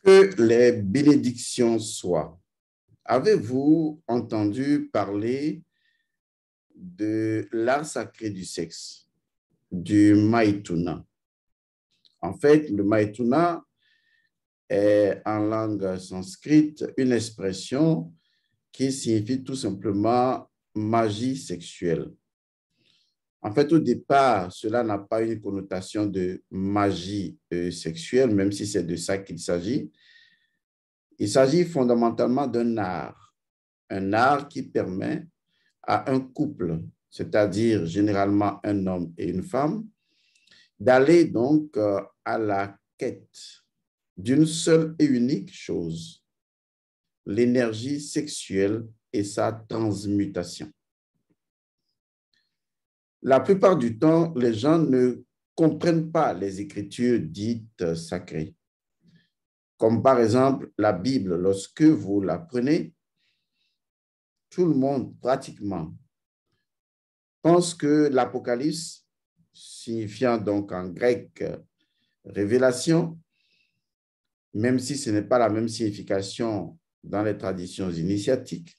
Que les bénédictions soient. Avez-vous entendu parler de l'art sacré du sexe, du Maituna? En fait, le Maituna est en langue sanskrite une expression qui signifie tout simplement magie sexuelle. En fait, au départ, cela n'a pas une connotation de magie sexuelle, même si c'est de ça qu'il s'agit. Il s'agit fondamentalement d'un art qui permet à un couple, c'est-à-dire généralement un homme et une femme, d'aller donc à la quête d'une seule et unique chose, l'énergie sexuelle et sa transmutation. La plupart du temps, les gens ne comprennent pas les écritures dites sacrées. Comme par exemple la Bible, lorsque vous la prenez, tout le monde pratiquement pense que l'Apocalypse, signifiant donc en grec révélation, même si ce n'est pas la même signification dans les traditions initiatiques,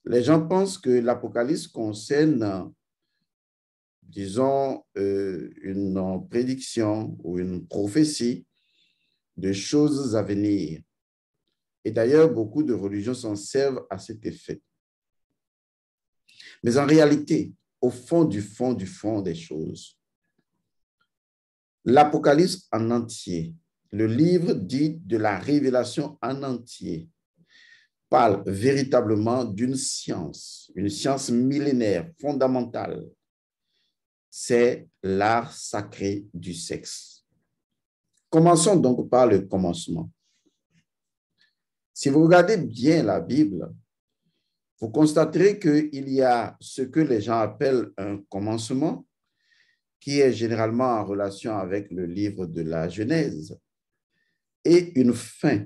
les gens pensent que l'Apocalypse concerne, disons, une prédiction ou une prophétie de choses à venir. Et d'ailleurs, beaucoup de religions s'en servent à cet effet. Mais en réalité, au fond du fond des choses, l'Apocalypse en entier, le livre dit de la révélation en entier, parle véritablement d'une science, une science millénaire, fondamentale. C'est l'art sacré du sexe. Commençons donc par le commencement. Si vous regardez bien la Bible, vous constaterez qu'il y a ce que les gens appellent un commencement, qui est généralement en relation avec le livre de la Genèse, et une fin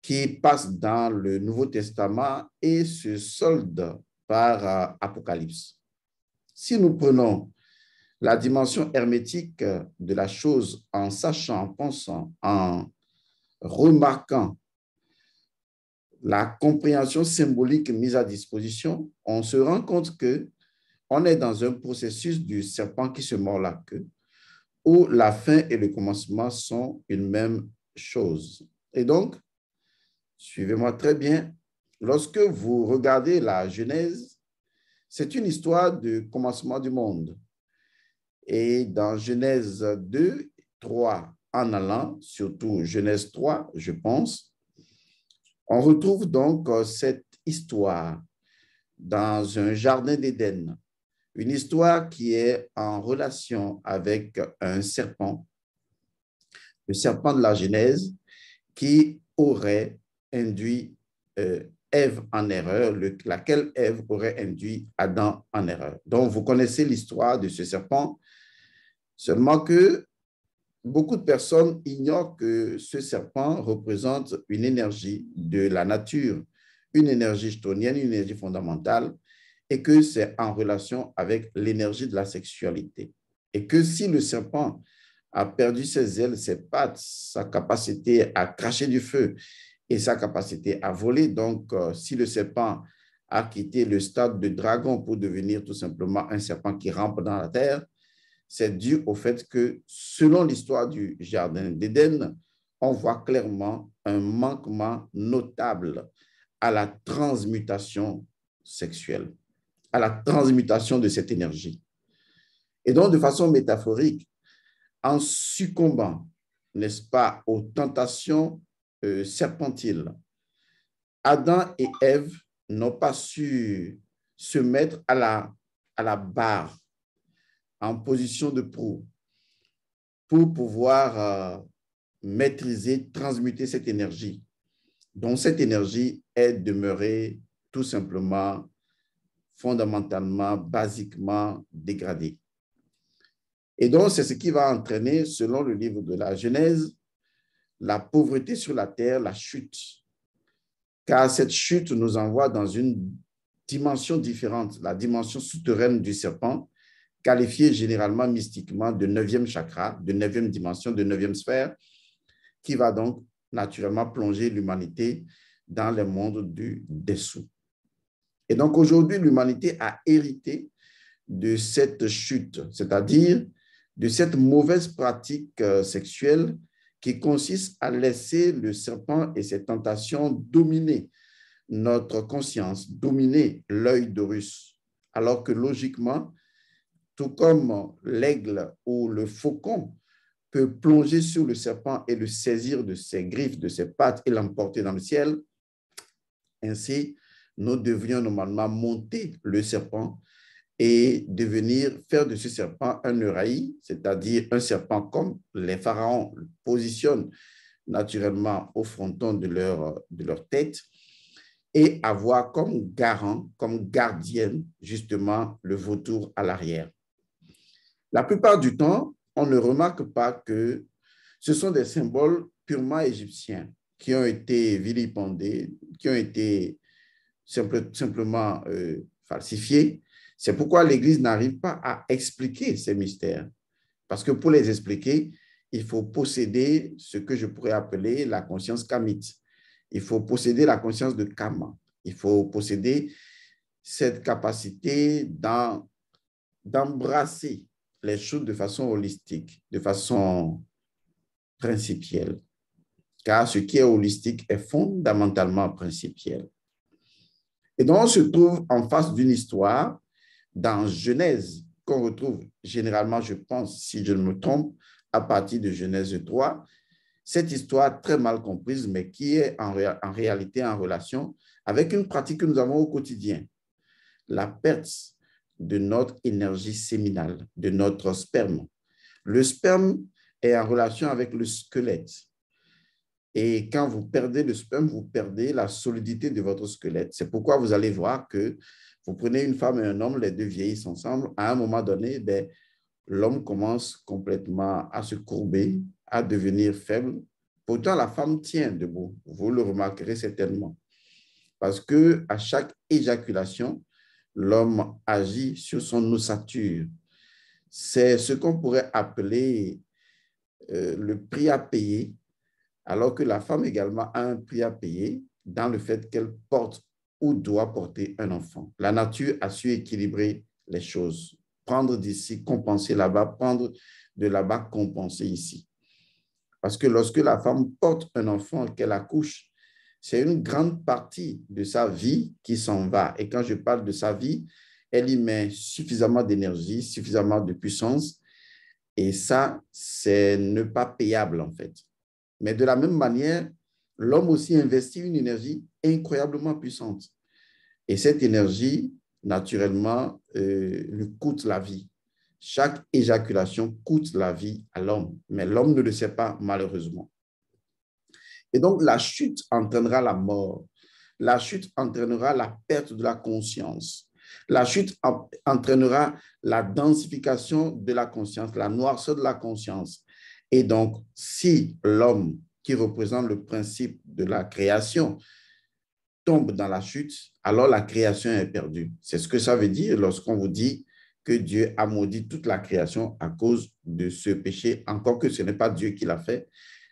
qui passe dans le Nouveau Testament et se solde par Apocalypse. Si nous prenons la dimension hermétique de la chose en sachant, en pensant, en remarquant la compréhension symbolique mise à disposition, on se rend compte qu'on est dans un processus du serpent qui se mord la queue, où la fin et le commencement sont une même chose. Et donc, suivez-moi très bien, lorsque vous regardez la Genèse, c'est une histoire du commencement du monde. Et dans Genèse 2, 3 en allant, surtout Genèse 3, je pense, on retrouve donc cette histoire dans un jardin d'Éden, une histoire qui est en relation avec un serpent, le serpent de la Genèse, qui aurait induit Ève en erreur, laquelle Ève aurait induit Adam en erreur. Donc, vous connaissez l'histoire de ce serpent, seulement que beaucoup de personnes ignorent que ce serpent représente une énergie de la nature, une énergie chtonienne, une énergie fondamentale, et que c'est en relation avec l'énergie de la sexualité. Et que si le serpent a perdu ses ailes, ses pattes, sa capacité à cracher du feu et sa capacité à voler, donc si le serpent a quitté le stade de dragon pour devenir tout simplement un serpent qui rampe dans la terre, c'est dû au fait que, selon l'histoire du jardin d'Éden, on voit clairement un manquement notable à la transmutation sexuelle, à la transmutation de cette énergie. Et donc, de façon métaphorique, en succombant, n'est-ce pas, aux tentations serpentiles, Adam et Ève n'ont pas su se mettre à la barre, en position de proue, pour pouvoir maîtriser, transmuter cette énergie. Donc, cette énergie est demeurée tout simplement, fondamentalement, basiquement dégradée. Et donc, c'est ce qui va entraîner, selon le livre de la Genèse, la pauvreté sur la terre, la chute. Car cette chute nous envoie dans une dimension différente, la dimension souterraine du serpent, qualifiée généralement mystiquement de 9e chakra, de 9e dimension, de 9e sphère, qui va donc naturellement plongé l'humanité dans le monde du dessous. Et donc aujourd'hui, l'humanité a hérité de cette chute, c'est-à-dire de cette mauvaise pratique sexuelle qui consiste à laisser le serpent et ses tentations dominer notre conscience, dominer l'œil d'Horus, alors que logiquement, tout comme l'aigle ou le faucon peut plonger sur le serpent et le saisir de ses griffes, de ses pattes et l'emporter dans le ciel, ainsi, nous devrions normalement monter le serpent et faire de ce serpent un Uraï, c'est-à-dire un serpent comme les pharaons positionnent naturellement au fronton de leur tête, et avoir comme garant, comme gardienne, justement, le vautour à l'arrière. La plupart du temps, on ne remarque pas que ce sont des symboles purement égyptiens qui ont été vilipendés, qui ont été simplement falsifiés. C'est pourquoi l'Église n'arrive pas à expliquer ces mystères. Parce que pour les expliquer, il faut posséder ce que je pourrais appeler la conscience kamite. Il faut posséder la conscience de Kama. Il faut posséder cette capacité d'embrasser les choses de façon holistique, de façon principielle. Car ce qui est holistique est fondamentalement principiel. Et donc, on se trouve en face d'une histoire dans Genèse, qu'on retrouve généralement, je pense, si je ne me trompe, à partir de Genèse 3. Cette histoire très mal comprise, mais qui est en réalité en relation avec une pratique que nous avons au quotidien, la perte de notre énergie séminale, de notre sperme. Le sperme est en relation avec le squelette. Et quand vous perdez le sperme, vous perdez la solidité de votre squelette. C'est pourquoi vous allez voir que vous prenez une femme et un homme, les deux vieillissent ensemble. À un moment donné, l'homme commence complètement à se courber, à devenir faible. Pourtant, la femme tient debout. Vous le remarquerez certainement. Parce qu'à chaque éjaculation, l'homme agit sur son ossature. C'est ce qu'on pourrait appeler le prix à payer, alors que la femme également a un prix à payer dans le fait qu'elle porte ou doit porter un enfant. La nature a su équilibrer les choses. Prendre d'ici, compenser là-bas, prendre de là-bas, compenser ici. Parce que lorsque la femme porte un enfant, qu'elle accouche, c'est une grande partie de sa vie qui s'en va. Et quand je parle de sa vie, elle y met suffisamment d'énergie, suffisamment de puissance. Et ça, c'est ne pas payable en fait. Mais de la même manière, l'homme aussi investit une énergie incroyablement puissante. Et cette énergie, naturellement, lui coûte la vie. Chaque éjaculation coûte la vie à l'homme, mais l'homme ne le sait pas malheureusement. Et donc, la chute entraînera la mort. La chute entraînera la perte de la conscience. La chute entraînera la densification de la conscience, la noirceur de la conscience. Et donc, si l'homme qui représente le principe de la création tombe dans la chute, alors la création est perdue. C'est ce que ça veut dire lorsqu'on vous dit que Dieu a maudit toute la création à cause de ce péché, encore que ce n'est pas Dieu qui l'a fait.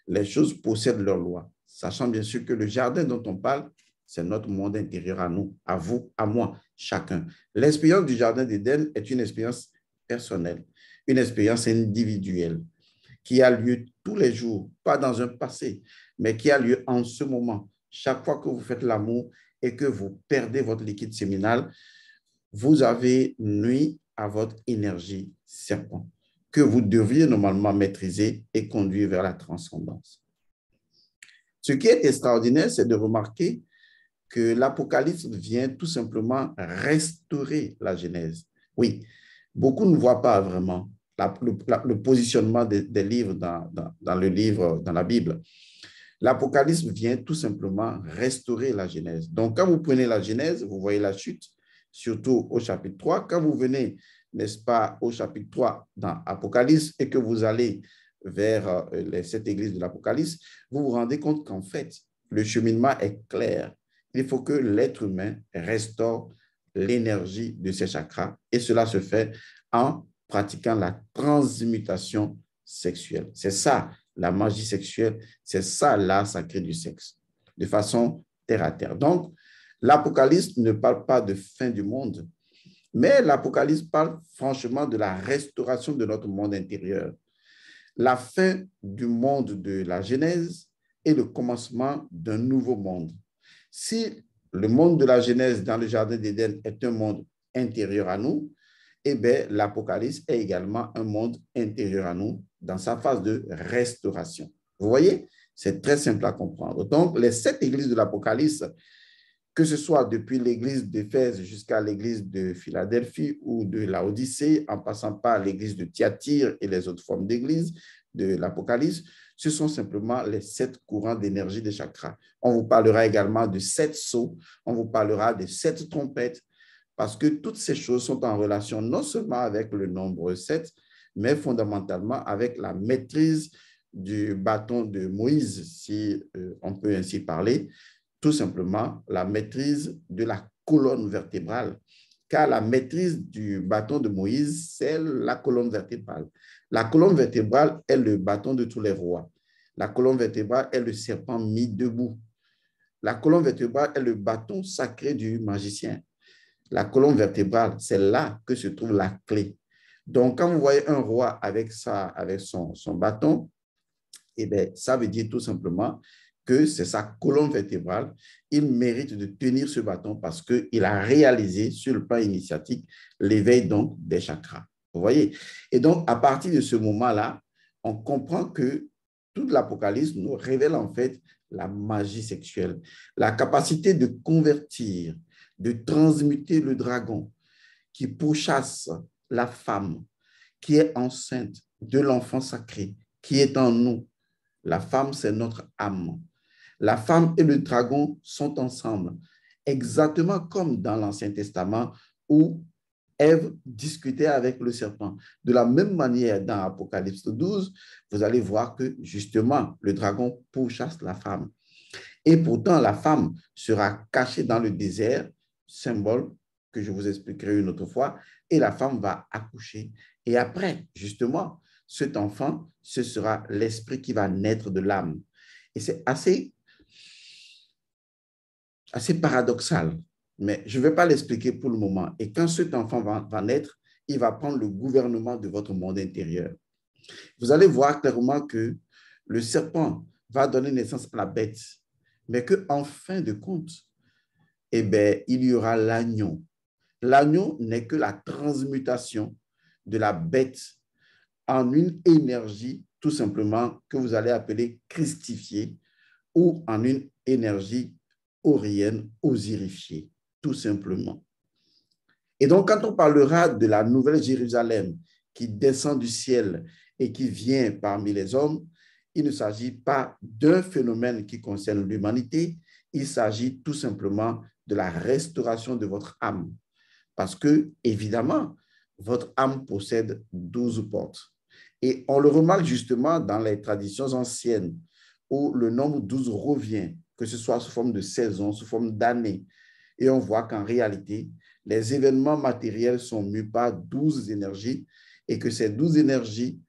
Les choses possèdent leur loi, sachant bien sûr que le jardin dont on parle, c'est notre monde intérieur à nous, à vous, à moi, chacun. L'expérience du jardin d'Éden est une expérience personnelle, une expérience individuelle qui a lieu tous les jours, pas dans un passé, mais qui a lieu en ce moment. Chaque fois que vous faites l'amour et que vous perdez votre liquide séminal, vous avez nui à votre énergie serpent, que vous devriez normalement maîtriser et conduire vers la transcendance. Ce qui est extraordinaire, c'est de remarquer que l'Apocalypse vient tout simplement restaurer la Genèse. Oui, beaucoup ne voient pas vraiment le positionnement des livres dans le livre, dans la Bible. L'Apocalypse vient tout simplement restaurer la Genèse. Donc, quand vous prenez la Genèse, vous voyez la chute, surtout au chapitre 3. Quand vous venez, n'est-ce pas, au chapitre 3 dans Apocalypse et que vous allez vers cette église de l'Apocalypse, vous vous rendez compte qu'en fait, le cheminement est clair. Il faut que l'être humain restaure l'énergie de ses chakras et cela se fait en pratiquant la transmutation sexuelle. C'est ça la magie sexuelle, c'est ça l'art sacré du sexe, de façon terre à terre. Donc, l'Apocalypse ne parle pas de fin du monde, mais l'Apocalypse parle franchement de la restauration de notre monde intérieur. La fin du monde de la Genèse et le commencement d'un nouveau monde. Si le monde de la Genèse dans le Jardin d'Éden est un monde intérieur à nous, eh bien, l'Apocalypse est également un monde intérieur à nous dans sa phase de restauration. Vous voyez, c'est très simple à comprendre. Donc, les 7 églises de l'Apocalypse, que ce soit depuis l'église d'Éphèse jusqu'à l'église de Philadelphie ou de Laodicée, en passant par l'église de Thyatire et les autres formes d'église de l'Apocalypse, ce sont simplement les 7 courants d'énergie des chakras. On vous parlera également de 7 sceaux, on vous parlera de 7 trompettes, parce que toutes ces choses sont en relation non seulement avec le nombre 7, mais fondamentalement avec la maîtrise du bâton de Moïse, si on peut ainsi parler, tout simplement la maîtrise de la colonne vertébrale. Car la maîtrise du bâton de Moïse, c'est la colonne vertébrale. La colonne vertébrale est le bâton de tous les rois. La colonne vertébrale est le serpent mis debout. La colonne vertébrale est le bâton sacré du magicien. La colonne vertébrale, c'est là que se trouve la clé. Donc, quand vous voyez un roi avec son bâton, eh bien, ça veut dire tout simplement que c'est sa colonne vertébrale. Il mérite de tenir ce bâton parce qu'il a réalisé sur le plan initiatique l'éveil donc des chakras. Vous voyez? Et donc, à partir de ce moment-là, on comprend que toute l'Apocalypse nous révèle en fait la magie sexuelle, la capacité de convertir, de transmuter le dragon qui pourchasse la femme qui est enceinte de l'enfant sacré qui est en nous. La femme, c'est notre âme. La femme et le dragon sont ensemble, exactement comme dans l'Ancien Testament où Ève discutait avec le serpent. De la même manière, dans Apocalypse 12, vous allez voir que justement, le dragon pourchasse la femme. Et pourtant, la femme sera cachée dans le désert, symbole que je vous expliquerai une autre fois, et la femme va accoucher. Et après, justement, cet enfant, ce sera l'esprit qui va naître de l'âme. Et c'est assez paradoxal, mais je ne vais pas l'expliquer pour le moment. Et quand cet enfant va naître, il va prendre le gouvernement de votre monde intérieur. Vous allez voir clairement que le serpent va donner naissance à la bête, mais qu'en fin de compte, eh bien, il y aura l'agneau. L'agneau n'est que la transmutation de la bête en une énergie, tout simplement, que vous allez appeler christifiée ou en une énergie aurienne, osirifiée, tout simplement. Et donc, quand on parlera de la nouvelle Jérusalem qui descend du ciel et qui vient parmi les hommes, il ne s'agit pas d'un phénomène qui concerne l'humanité, il s'agit tout simplement de la restauration de votre âme. Parce que, évidemment, votre âme possède 12 portes. Et on le remarque justement dans les traditions anciennes où le nombre 12 revient, que ce soit sous forme de saison, sous forme d'année. Et on voit qu'en réalité, les événements matériels sont mus par 12 énergies et que ces 12 énergies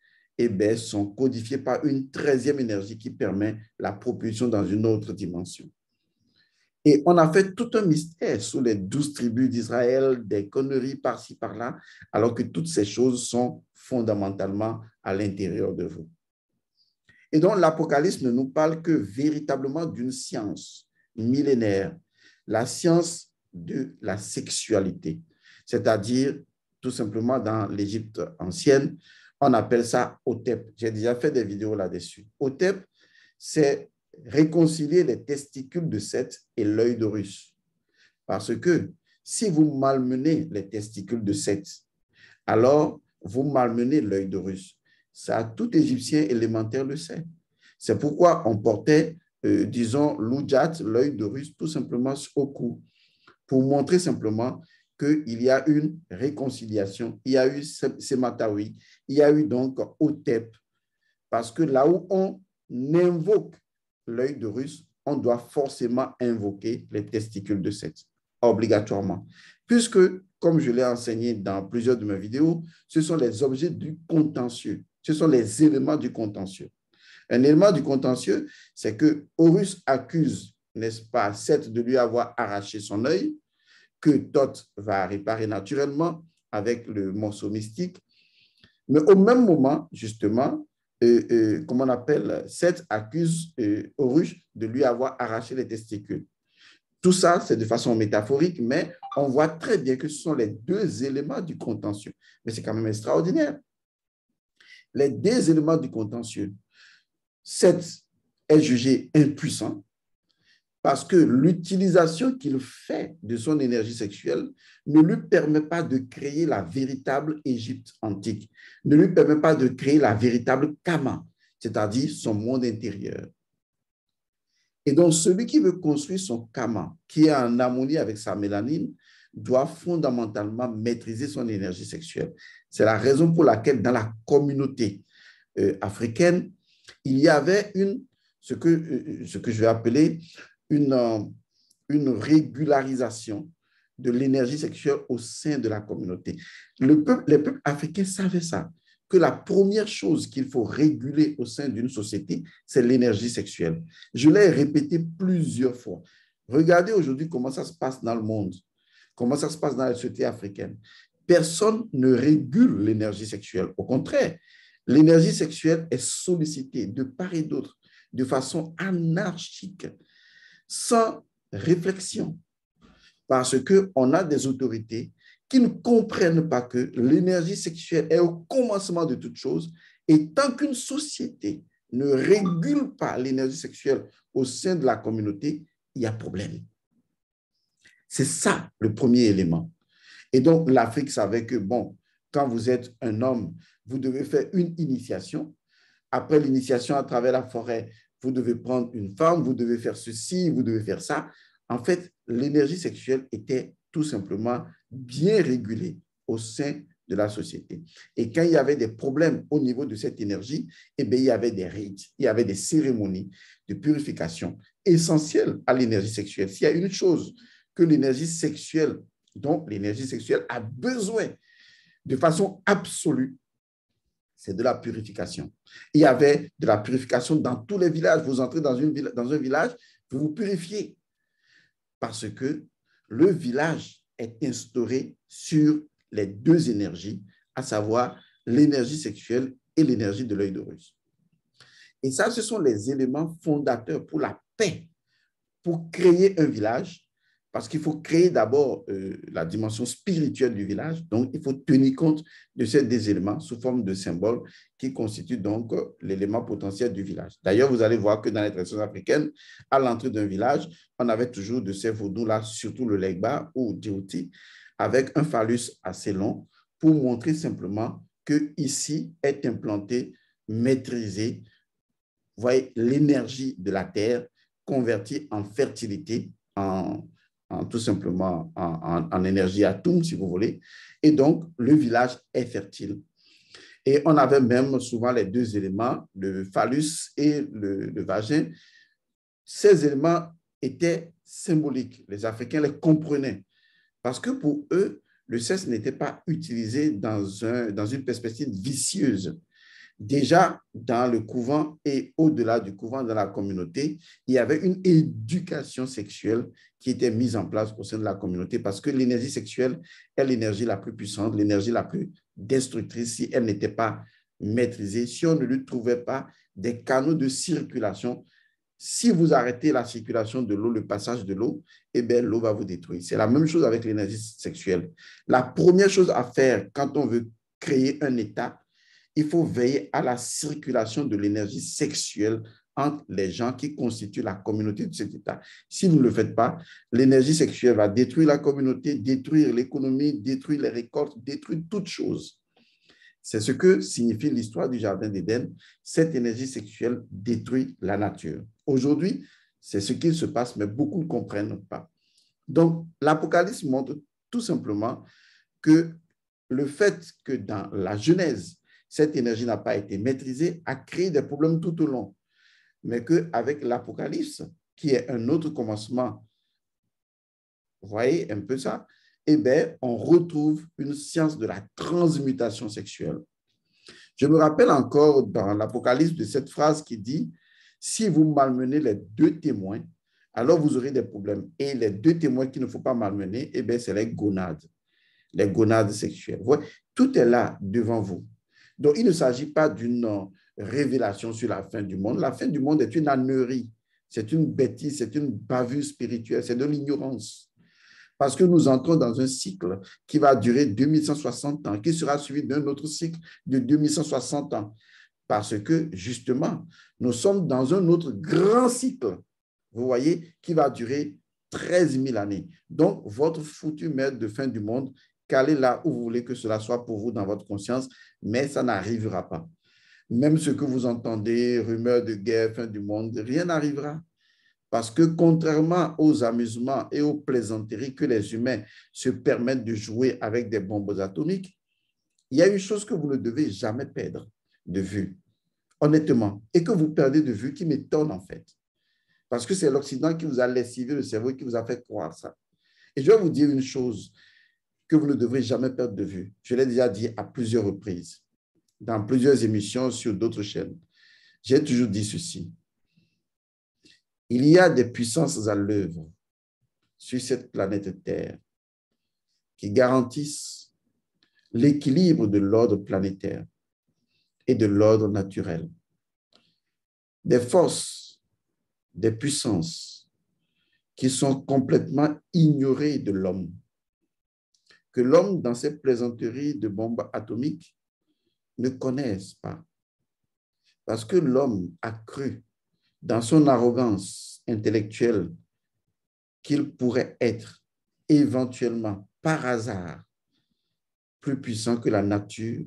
sont codifiées par une 13e énergie qui permet la propulsion dans une autre dimension. Et on a fait tout un mystère sur les 12 tribus d'Israël, des conneries par-ci, par-là, alors que toutes ces choses sont fondamentalement à l'intérieur de vous. Et donc, l'Apocalypse ne nous parle que véritablement d'une science millénaire, la science de la sexualité, c'est-à-dire tout simplement dans l'Égypte ancienne, on appelle ça Otep. J'ai déjà fait des vidéos là-dessus. Otep, c'est réconcilier les testicules de Seth et l'œil d'Horus. Parce que si vous malmenez les testicules de Seth, alors vous malmenez l'œil d'Horus. Ça, tout Égyptien élémentaire le sait. C'est pourquoi on portait, disons, l'oudjat, l'œil d'Horus, tout simplement au cou, pour montrer simplement qu'il y a une réconciliation, il y a eu Sematawi, il y a eu donc Otep, parce que là où on invoque l'œil d'Horus, on doit forcément invoquer les testicules de Seth, obligatoirement. Puisque, comme je l'ai enseigné dans plusieurs de mes vidéos, ce sont les objets du contentieux, ce sont les éléments du contentieux. Un élément du contentieux, c'est que Horus accuse, n'est-ce pas, Seth de lui avoir arraché son œil, que Thoth va réparer naturellement avec le morceau mystique. Mais au même moment, justement, comment on appelle, Seth accuse Horus de lui avoir arraché les testicules. Tout ça, c'est de façon métaphorique, mais on voit très bien que ce sont les deux éléments du contentieux. Mais c'est quand même extraordinaire. Les deux éléments du contentieux. Seth est jugé impuissant parce que l'utilisation qu'il fait de son énergie sexuelle ne lui permet pas de créer la véritable Égypte antique, ne lui permet pas de créer la véritable Kama, c'est-à-dire son monde intérieur. Et donc, celui qui veut construire son Kama, qui est en harmonie avec sa mélanine, doit fondamentalement maîtriser son énergie sexuelle. C'est la raison pour laquelle dans la communauté africaine, il y avait ce que je vais appeler une régularisation de l'énergie sexuelle au sein de la communauté. Les peuples africains savaient ça, que la première chose qu'il faut réguler au sein d'une société, c'est l'énergie sexuelle. Je l'ai répété plusieurs fois. Regardez aujourd'hui comment ça se passe dans le monde, comment ça se passe dans la société africaine. Personne ne régule l'énergie sexuelle. Au contraire, l'énergie sexuelle est sollicitée de part et d'autre de façon anarchique, sans réflexion, parce qu'on a des autorités qui ne comprennent pas que l'énergie sexuelle est au commencement de toute chose, et tant qu'une société ne régule pas l'énergie sexuelle au sein de la communauté, il y a problème. C'est ça le premier élément. Et donc, l'Afrique savait que, bon, quand vous êtes un homme, vous devez faire une initiation. Après l'initiation à travers la forêt, vous devez prendre une femme, vous devez faire ceci, vous devez faire ça. En fait, l'énergie sexuelle était tout simplement bien régulée au sein de la société. Et quand il y avait des problèmes au niveau de cette énergie, eh bien, il y avait des rites, il y avait des cérémonies de purification essentielles à l'énergie sexuelle. S'il y a une chose que l'énergie sexuelle, dont l'énergie sexuelle a besoin de façon absolue, c'est de la purification. Il y avait de la purification dans tous les villages. Vous entrez dans un village, vous vous purifiez parce que le village est instauré sur les deux énergies, à savoir l'énergie sexuelle et l'énergie de l'œil d'Horus. Et ça, ce sont les éléments fondateurs pour la paix, pour créer un village, parce qu'il faut créer d'abord la dimension spirituelle du village. Donc, il faut tenir compte de ces deux éléments sous forme de symboles qui constituent donc l'élément potentiel du village. D'ailleurs, vous allez voir que dans les traditions africaines, à l'entrée d'un village, on avait toujours de ces vaudous-là, surtout le legba ou djouti, avec un phallus assez long pour montrer simplement que ici est implantée, maîtrisée, vous voyez, l'énergie de la terre convertie en fertilité, tout simplement en énergie atome, si vous voulez. Et donc, le village est fertile. Et on avait même souvent les deux éléments, le phallus et le vagin. Ces éléments étaient symboliques. Les Africains les comprenaient. Parce que pour eux, le sexe n'était pas utilisé dans une perspective vicieuse. Déjà, dans le couvent et au-delà du couvent, dans la communauté, il y avait une éducation sexuelle qui était mise en place au sein de la communauté parce que l'énergie sexuelle est l'énergie la plus puissante, l'énergie la plus destructrice si elle n'était pas maîtrisée, si on ne lui trouvait pas des canaux de circulation. Si vous arrêtez la circulation de l'eau, le passage de l'eau, eh bien, l'eau va vous détruire. C'est la même chose avec l'énergie sexuelle. La première chose à faire quand on veut créer un état, il faut veiller à la circulation de l'énergie sexuelle entre les gens qui constituent la communauté de cet état. Si vous ne le faites pas, l'énergie sexuelle va détruire la communauté, détruire l'économie, détruire les récoltes, détruire toutes choses. C'est ce que signifie l'histoire du Jardin d'Éden. Cette énergie sexuelle détruit la nature. Aujourd'hui, c'est ce qu'il se passe, mais beaucoup ne comprennent pas. Donc, l'Apocalypse montre tout simplement que le fait que dans la Genèse, cette énergie n'a pas été maîtrisée a créé des problèmes tout au long. Mais qu'avec l'Apocalypse, qui est un autre commencement, vous voyez un peu ça, eh bien, on retrouve une science de la transmutation sexuelle. Je me rappelle encore dans l'Apocalypse de cette phrase qui dit, si vous malmenez les deux témoins, alors vous aurez des problèmes. Et les deux témoins qu'il ne faut pas malmener, eh bien, c'est les gonades sexuelles. Ouais, tout est là devant vous. Donc, il ne s'agit pas d'une révélation sur la fin du monde. La fin du monde est une ânerie, c'est une bêtise, c'est une bavure spirituelle, c'est de l'ignorance. Parce que nous entrons dans un cycle qui va durer 2160 ans, qui sera suivi d'un autre cycle de 2160 ans. Parce que, justement, nous sommes dans un autre grand cycle, vous voyez, qui va durer 13 000 années. Donc, votre foutu maître de fin du monde, calez là où vous voulez que cela soit pour vous dans votre conscience, mais ça n'arrivera pas. Même ce que vous entendez, rumeurs de guerre, fin du monde, rien n'arrivera. Parce que contrairement aux amusements et aux plaisanteries que les humains se permettent de jouer avec des bombes atomiques, il y a une chose que vous ne devez jamais perdre de vue, honnêtement, et que vous perdez de vue qui m'étonne en fait. Parce que c'est l'Occident qui vous a lessivé le cerveau et qui vous a fait croire ça. Et je vais vous dire une chose que vous ne devrez jamais perdre de vue. Je l'ai déjà dit à plusieurs reprises, dans plusieurs émissions sur d'autres chaînes. J'ai toujours dit ceci. Il y a des puissances à l'œuvre sur cette planète Terre qui garantissent l'équilibre de l'ordre planétaire et de l'ordre naturel. Des forces, des puissances qui sont complètement ignorées de l'homme. Que l'homme, dans ses plaisanteries de bombes atomiques, ne connaisse pas. Parce que l'homme a cru dans son arrogance intellectuelle qu'il pourrait être éventuellement, par hasard, plus puissant que la nature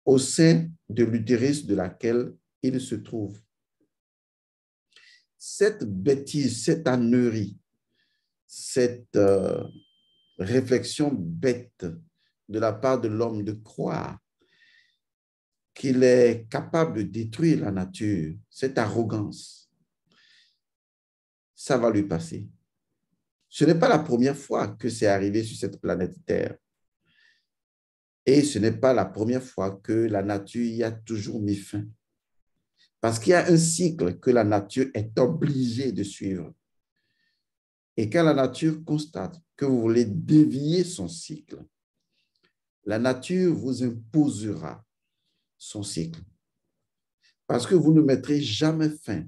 au sein de l'utérus de laquelle il se trouve. Cette bêtise, cette ânerie, cette réflexion bête de la part de l'homme de croire qu'il est capable de détruire la nature, cette arrogance, ça va lui passer. Ce n'est pas la première fois que c'est arrivé sur cette planète Terre. Et ce n'est pas la première fois que la nature y a toujours mis fin. Parce qu'il y a un cycle que la nature est obligée de suivre. Et quand la nature constate que vous voulez dévier son cycle, la nature vous imposera son cycle. Parce que vous ne mettrez jamais fin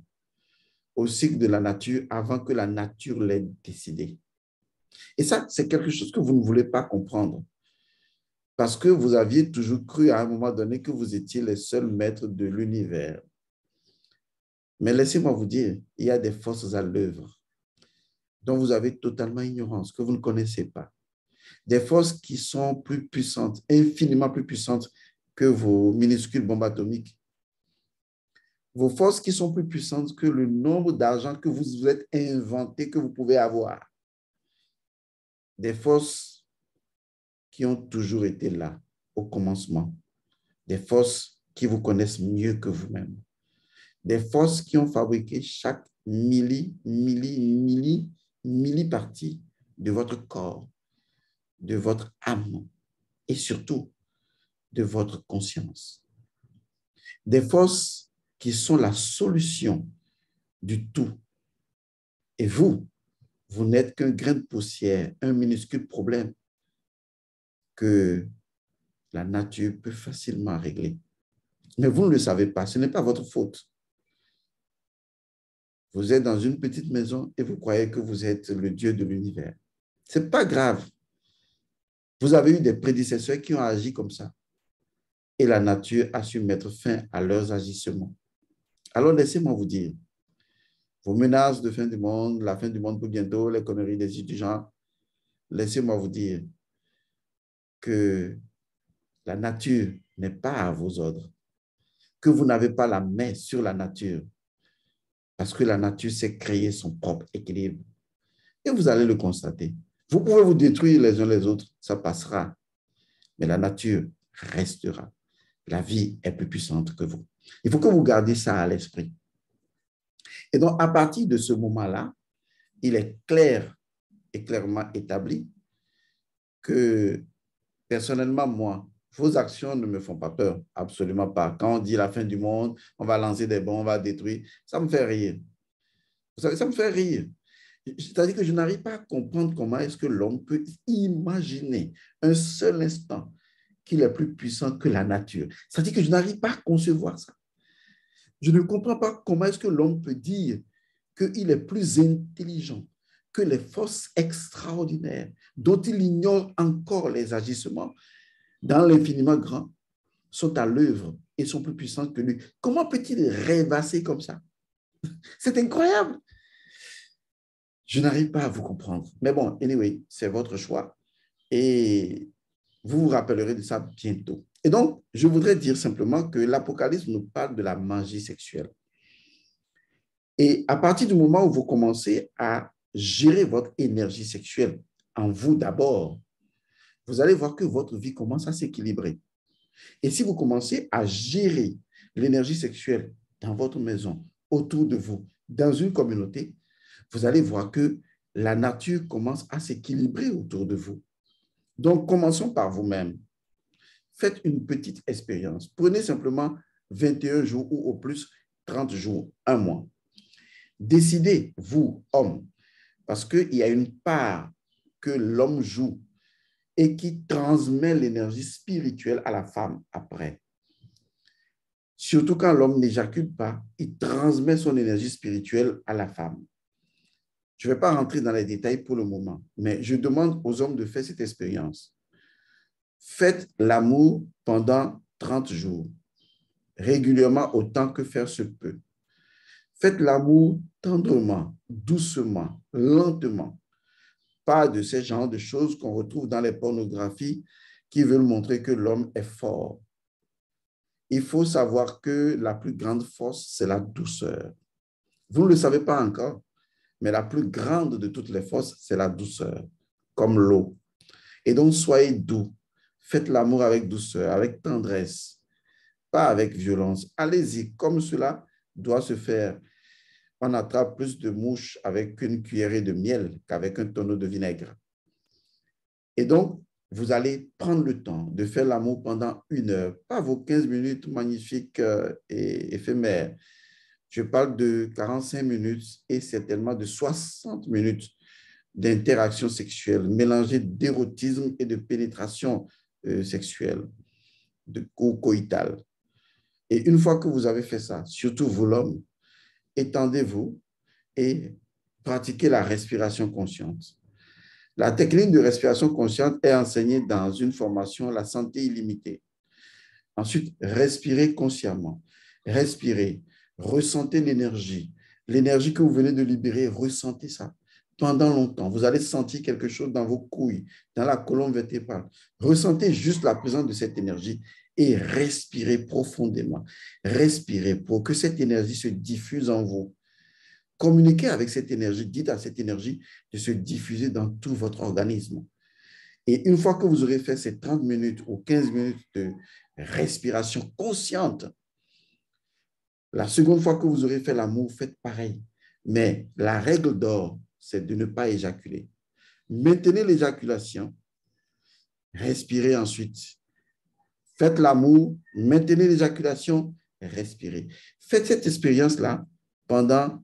au cycle de la nature avant que la nature l'ait décidé. Et ça, c'est quelque chose que vous ne voulez pas comprendre. Parce que vous aviez toujours cru à un moment donné que vous étiez les seuls maîtres de l'univers. Mais laissez-moi vous dire, il y a des forces à l'œuvre dont vous avez totalement ignorance, que vous ne connaissez pas. Des forces qui sont plus puissantes, infiniment plus puissantes que vos minuscules bombes atomiques. Vos forces qui sont plus puissantes que le nombre d'argent que vous vous êtes inventé, que vous pouvez avoir. Des forces qui ont toujours été là au commencement. Des forces qui vous connaissent mieux que vous-même. Des forces qui ont fabriqué chaque millipartie de votre corps, de votre âme et surtout de votre conscience. Des forces qui sont la solution du tout. Et vous, vous n'êtes qu'un grain de poussière, un minuscule problème que la nature peut facilement régler. Mais vous ne le savez pas, ce n'est pas votre faute. Vous êtes dans une petite maison et vous croyez que vous êtes le Dieu de l'univers. Ce n'est pas grave. Vous avez eu des prédécesseurs qui ont agi comme ça. Et la nature a su mettre fin à leurs agissements. Alors laissez-moi vous dire, vos menaces de fin du monde, la fin du monde pour bientôt, les conneries des étudiants, laissez-moi vous dire que la nature n'est pas à vos ordres, que vous n'avez pas la main sur la nature, parce que la nature sait créer son propre équilibre. Et vous allez le constater. Vous pouvez vous détruire les uns les autres, ça passera, mais la nature restera. La vie est plus puissante que vous. Il faut que vous gardiez ça à l'esprit. Et donc, à partir de ce moment-là, il est clair et clairement établi que, personnellement, moi, Vos actions ne me font pas peur, absolument pas. Quand on dit la fin du monde, on va lancer des bombes, on va détruire, ça me fait rire. Vous savez, ça me fait rire. C'est-à-dire que je n'arrive pas à comprendre comment est-ce que l'homme peut imaginer un seul instant qu'il est plus puissant que la nature. C'est-à-dire que je n'arrive pas à concevoir ça. Je ne comprends pas comment est-ce que l'homme peut dire qu'il est plus intelligent que les forces extraordinaires dont il ignore encore les agissements dans l'infiniment grand sont à l'œuvre et sont plus puissants que lui. Comment peut-il rêvasser comme ça? C'est incroyable. Je n'arrive pas à vous comprendre. Mais bon, anyway, c'est votre choix et vous vous rappellerez de ça bientôt. Et donc, je voudrais dire simplement que l'Apocalypse nous parle de la magie sexuelle. Et à partir du moment où vous commencez à gérer votre énergie sexuelle en vous d'abord, vous allez voir que votre vie commence à s'équilibrer. Et si vous commencez à gérer l'énergie sexuelle dans votre maison, autour de vous, dans une communauté, vous allez voir que la nature commence à s'équilibrer autour de vous. Donc, commençons par vous-même. Faites une petite expérience. Prenez simplement 21 jours ou au plus 30 jours, un mois. Décidez, vous, homme, parce qu'il y a une part que l'homme joue et qui transmet l'énergie spirituelle à la femme après. Surtout quand l'homme n'éjacule pas, il transmet son énergie spirituelle à la femme. Je ne vais pas rentrer dans les détails pour le moment, mais je demande aux hommes de faire cette expérience. Faites l'amour pendant 30 jours, régulièrement autant que faire se peut. Faites l'amour tendrement, doucement, lentement. Pas de ces genres de choses qu'on retrouve dans les pornographies qui veulent montrer que l'homme est fort. Il faut savoir que la plus grande force, c'est la douceur. Vous ne le savez pas encore, mais la plus grande de toutes les forces, c'est la douceur, comme l'eau. Et donc, soyez doux. Faites l'amour avec douceur, avec tendresse, pas avec violence. Allez-y, comme cela doit se faire. On attrape plus de mouches avec une cuillerée de miel qu'avec un tonneau de vinaigre. Et donc, vous allez prendre le temps de faire l'amour pendant 1 heure, pas vos 15 minutes magnifiques et éphémères. Je parle de 45 minutes et certainement de 60 minutes d'interaction sexuelle, mélangée d'érotisme et de pénétration sexuelle, de coïtale. Et une fois que vous avez fait ça, surtout vous l'homme, étendez-vous et pratiquez la respiration consciente. La technique de respiration consciente est enseignée dans une formation La santé illimitée. Ensuite, respirez consciemment. Respirez, ressentez l'énergie. L'énergie que vous venez de libérer, ressentez ça pendant longtemps. Vous allez sentir quelque chose dans vos couilles, dans la colonne vertébrale. Ressentez juste la présence de cette énergie et respirez profondément. Respirez pour que cette énergie se diffuse en vous. Communiquez avec cette énergie, dites à cette énergie de se diffuser dans tout votre organisme. Et une fois que vous aurez fait ces 30 minutes ou 15 minutes de respiration consciente, la seconde fois que vous aurez fait l'amour, faites pareil. Mais la règle d'or, c'est de ne pas éjaculer. Maintenez l'éjaculation, respirez ensuite. Faites l'amour, maintenez l'éjaculation, respirez. Faites cette expérience-là pendant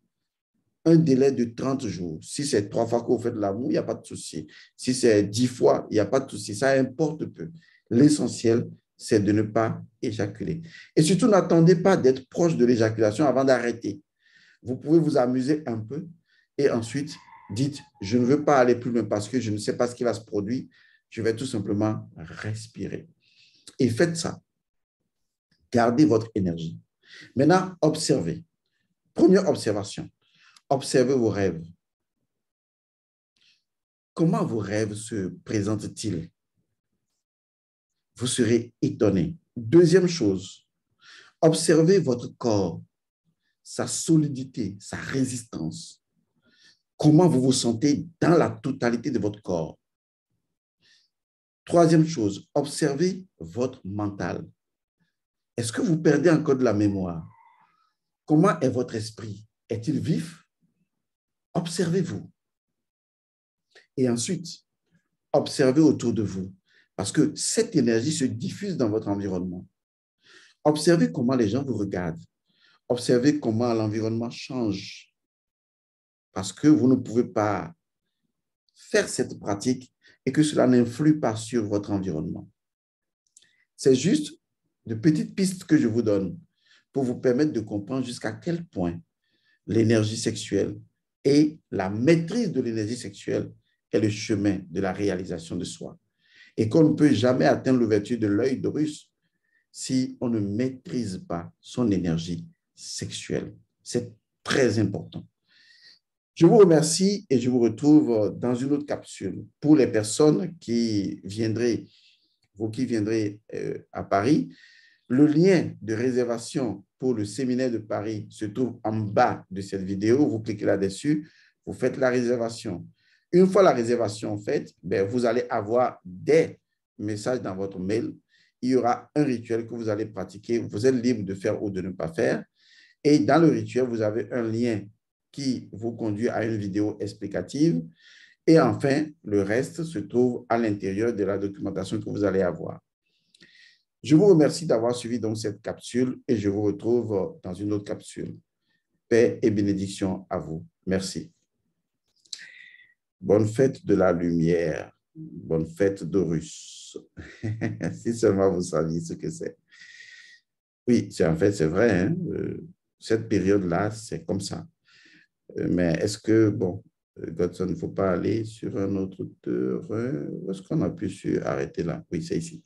un délai de 30 jours. Si c'est 3 fois que vous faites l'amour, il n'y a pas de souci. Si c'est 10 fois, il n'y a pas de souci. Ça importe peu. L'essentiel, c'est de ne pas éjaculer. Et surtout, n'attendez pas d'être proche de l'éjaculation avant d'arrêter. Vous pouvez vous amuser un peu et ensuite dites, je ne veux pas aller plus loin parce que je ne sais pas ce qui va se produire. Je vais tout simplement respirer. Et faites ça. Gardez votre énergie. Maintenant, observez. Première observation. Observez vos rêves. Comment vos rêves se présentent-ils? Vous serez étonné. Deuxième chose, observez votre corps, sa solidité, sa résistance. Comment vous vous sentez dans la totalité de votre corps? Troisième chose, observez votre mental. Est-ce que vous perdez encore de la mémoire? Comment est votre esprit? Est-il vif? Observez-vous. Et ensuite, observez autour de vous. Parce que cette énergie se diffuse dans votre environnement. Observez comment les gens vous regardent. Observez comment l'environnement change. Parce que vous ne pouvez pas faire cette pratique et que cela n'influe pas sur votre environnement. C'est juste de petites pistes que je vous donne pour vous permettre de comprendre jusqu'à quel point l'énergie sexuelle et la maîtrise de l'énergie sexuelle est le chemin de la réalisation de soi. Et qu'on ne peut jamais atteindre l'ouverture de l'œil d'Horus si on ne maîtrise pas son énergie sexuelle. C'est très important. Je vous remercie et je vous retrouve dans une autre capsule. Pour les personnes qui viendraient, vous qui viendrez à Paris, le lien de réservation pour le séminaire de Paris se trouve en bas de cette vidéo. Vous cliquez là-dessus, vous faites la réservation. Une fois la réservation faite, vous allez avoir des messages dans votre mail. Il y aura un rituel que vous allez pratiquer. Vous êtes libre de faire ou de ne pas faire. Et dans le rituel, vous avez un lien qui vous conduit à une vidéo explicative. Et enfin, le reste se trouve à l'intérieur de la documentation que vous allez avoir. Je vous remercie d'avoir suivi donc cette capsule et je vous retrouve dans une autre capsule. Paix et bénédiction à vous. Merci. Bonne fête de la lumière. Bonne fête d'Horus. Si seulement vous saviez ce que c'est. Oui, en fait, c'est vrai. Hein? Cette période-là, c'est comme ça. Mais est-ce que, bon, Godson, il ne faut pas aller sur un autre terrain? Où est-ce qu'on a pu arrêter là? Oui, c'est ici.